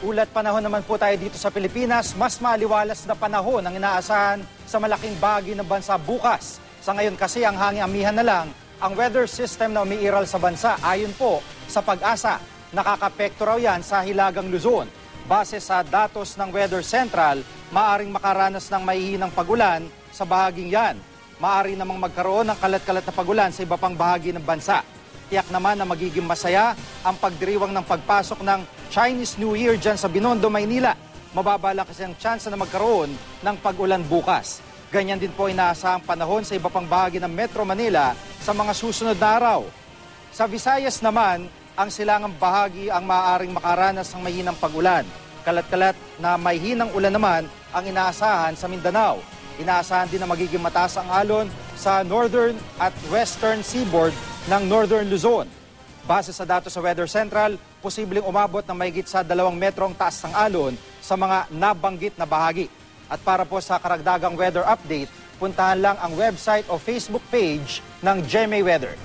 Ulat panahon naman po tayo dito sa Pilipinas, mas maaliwalas na panahon ang inaasahan sa malaking bahagi ng bansa bukas. Sa ngayon kasi ang hangin amihan na lang ang weather system na umiiral sa bansa. Ayon po sa Pag-asa, nakakapekto raw yan sa Hilagang Luzon. Base sa datos ng Weather Central, maaring makaranas ng mahihinang pagulan sa bahaging yan. Maaari namang magkaroon ng kalat-kalat na pagulan sa iba pang bahagi ng bansa. Tiyak naman na magiging masaya ang pagdiriwang ng pagpasok ng Chinese New Year dyan sa Binondo, Maynila. Mababala kasi ang tsansa na magkaroon ng pag-ulan bukas. Ganyan din po inaasahang panahon sa iba pang bahagi ng Metro Manila sa mga susunod na araw. Sa Visayas naman, ang silangang bahagi ang maaaring makaranas ng mahinang pag-ulan. Kalat-kalat na mahinang ulan naman ang inaasahan sa Mindanao. Inaasahan din na magiging mataas ang alon sa northern at western seaboard ng Northern Luzon. Base sa datos sa Weather Central, posibleng umabot ng mahigit sa 2 metro ang taas ng alon sa mga nabanggit na bahagi. At para po sa karagdagang weather update, puntahan lang ang website o Facebook page ng GMA Weather.